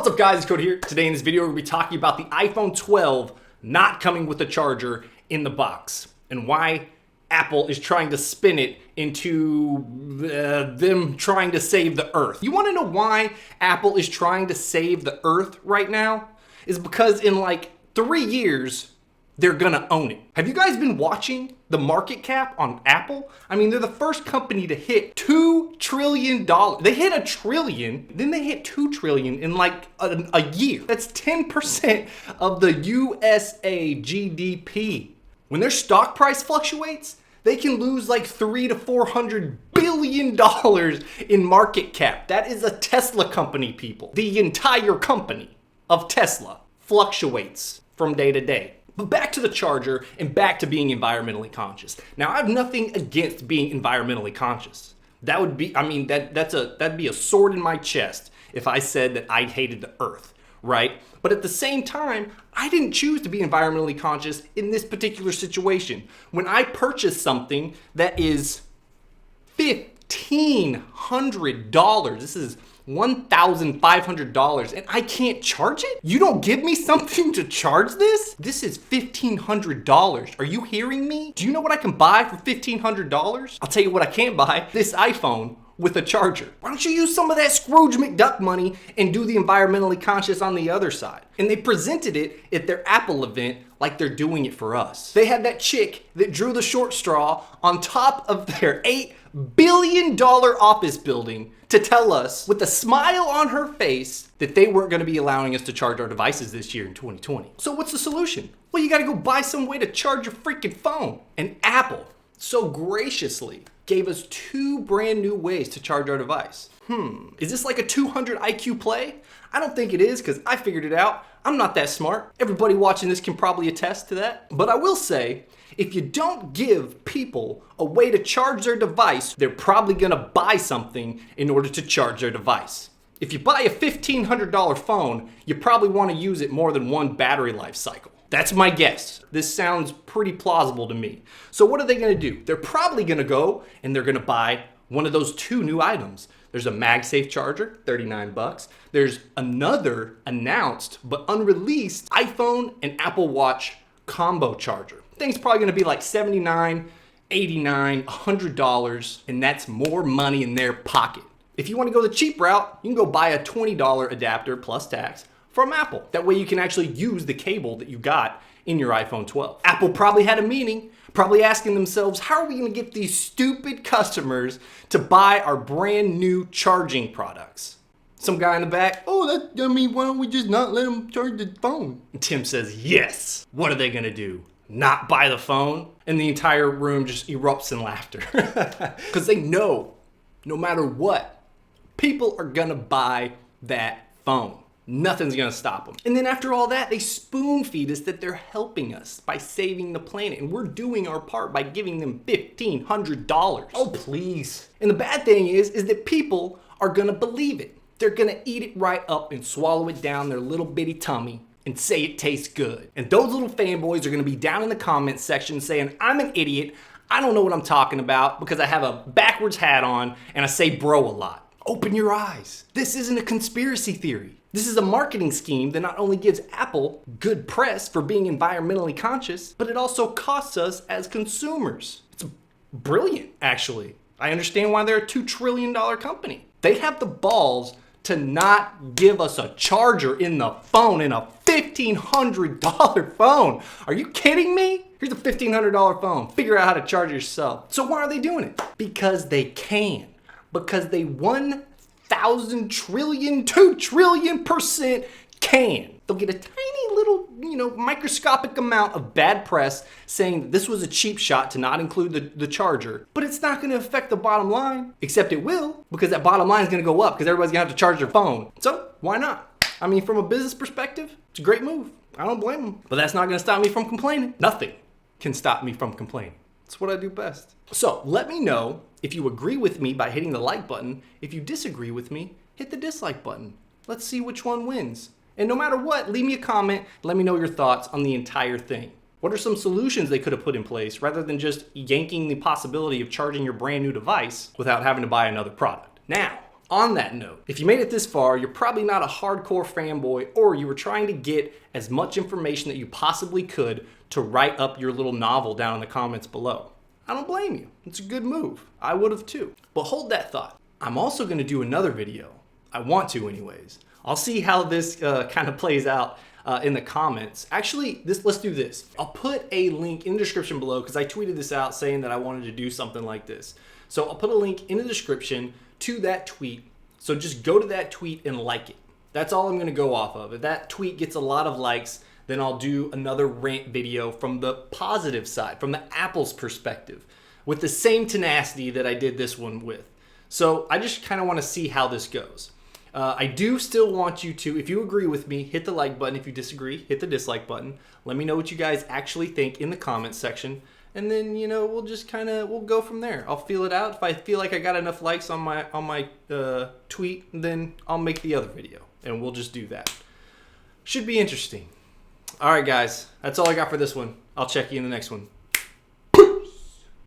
What's up guys, it's Cody here. Today in this video, we're gonna be talking about the iPhone 12 not coming with a charger in the box and why Apple is trying to spin it into them trying to save the earth. You wanna know why Apple is trying to save the earth right now? Is because in like 3 years, they're gonna own it. Have you guys been watching the market cap on Apple? I mean, they're the first company to hit $2 trillion. They hit $1 trillion, then they hit $2 trillion in like a year. That's 10% of the USA GDP. When their stock price fluctuates, they can lose like $300 to $400 billion in market cap. That is a Tesla company, people. The entire company of Tesla fluctuates from day to day. But back to the charger and back to being environmentally conscious. Now, I have nothing against being environmentally conscious. That would be, I mean, that'd be a sword in my chest if I said that I hated the earth, right? But at the same time, I didn't choose to be environmentally conscious in this particular situation. When I purchase something that is $1,500, this is $1,500 and I can't charge it? You don't give me something to charge this? This is $1,500. Are you hearing me? Do you know what I can buy for $1,500? I'll tell you what I can't buy. This iPhone with a charger. Why don't you use some of that Scrooge McDuck money and do the environmentally conscious on the other side? And they presented it at their Apple event like they're doing it for us. They had that chick that drew the short straw on top of their $8 billion office building to tell us with a smile on her face that they weren't gonna be allowing us to charge our devices this year in 2020. So what's the solution? Well, you gotta go buy some way to charge your freaking phone. And Apple so graciously gave us 2 brand new ways to charge our device. Is this like a 200 IQ play? I don't think it is, because I figured it out. I'm not that smart. Everybody watching this can probably attest to that. But I will say, if you don't give people a way to charge their device, they're probably gonna buy something in order to charge their device. If you buy a $1,500 phone, you probably wanna use it more than one battery life cycle. That's my guess. This sounds pretty plausible to me. So what are they gonna do? They're probably gonna go and they're gonna buy one of those 2 new items. There's a MagSafe charger, $39. There's another announced but unreleased iPhone and Apple Watch combo charger. Thing's probably gonna be like $79, $89, $100, and that's more money in their pocket. If you wanna go the cheap route, you can go buy a $20 adapter plus tax from Apple. That way you can actually use the cable that you got in your iPhone 12. Apple probably had a meeting, probably asking themselves, how are we gonna get these stupid customers to buy our brand new charging products? Some guy in the back, why don't we just not let them charge the phone? And Tim says, yes. What are they gonna do? Not buy the phone? And the entire room just erupts in laughter. Because they know, no matter what, people are gonna buy that phone. Nothing's gonna stop them. And then after all that, they spoon feed us that they're helping us by saving the planet. And we're doing our part by giving them $1,500. Oh, please. And the bad thing is that people are gonna believe it. They're gonna eat it right up and swallow it down their little bitty tummy and say it tastes good. And those little fanboys are gonna be down in the comments section saying, I'm an idiot, I don't know what I'm talking about because I have a backwards hat on and I say bro a lot. Open your eyes. This isn't a conspiracy theory. This is a marketing scheme that not only gives Apple good press for being environmentally conscious, but it also costs us as consumers. It's brilliant, actually. I understand why they're a $2 trillion company. They have the balls to not give us a charger in the phone, in a $1,500 phone. Are you kidding me? Here's a $1,500 phone. Figure out how to charge it yourself. So why are they doing it? Because they can. Because they 1,000 trillion, 2 trillion% can. They'll get a tiny little, microscopic amount of bad press saying that this was a cheap shot to not include the charger, but it's not gonna affect the bottom line, except it will, because that bottom line is gonna go up because everybody's gonna have to charge their phone. So why not? I mean, from a business perspective, it's a great move. I don't blame them, but that's not gonna stop me from complaining. Nothing can stop me from complaining. It's what I do best. So let me know if you agree with me by hitting the like button. If you disagree with me, hit the dislike button. Let's see which one wins. And no matter what, leave me a comment. Let me know your thoughts on the entire thing. What are some solutions they could have put in place rather than just yanking the possibility of charging your brand new device without having to buy another product? Now, On that note, if you made it this far, you're probably not a hardcore fanboy, or you were trying to get as much information that you possibly could to write up your little novel down in the comments below. I don't blame you. It's a good move. I would have too. But hold that thought. I'm also going to do another video. I want to anyways. I'll see how this kind of plays out in the comments. Actually, let's do this. I'll put a link in the description below because I tweeted this out saying that I wanted to do something like this. So I'll put a link in the description to that tweet. So just go to that tweet and like it. That's all I'm going to go off of. If that tweet gets a lot of likes, then I'll do another rant video from the positive side, from the Apple's perspective, with the same tenacity that I did this one with. So I just kind of want to see how this goes. I do still want you to, if you agree with me, hit the like button. If you disagree, hit the dislike button. Let me know what you guys actually think in the comments section. And then, you know, we'll go from there. I'll feel it out. If I feel like I got enough likes on my tweet, then I'll make the other video and we'll just do that. Should be interesting. All right, guys, that's all I got for this one. I'll check you in the next one.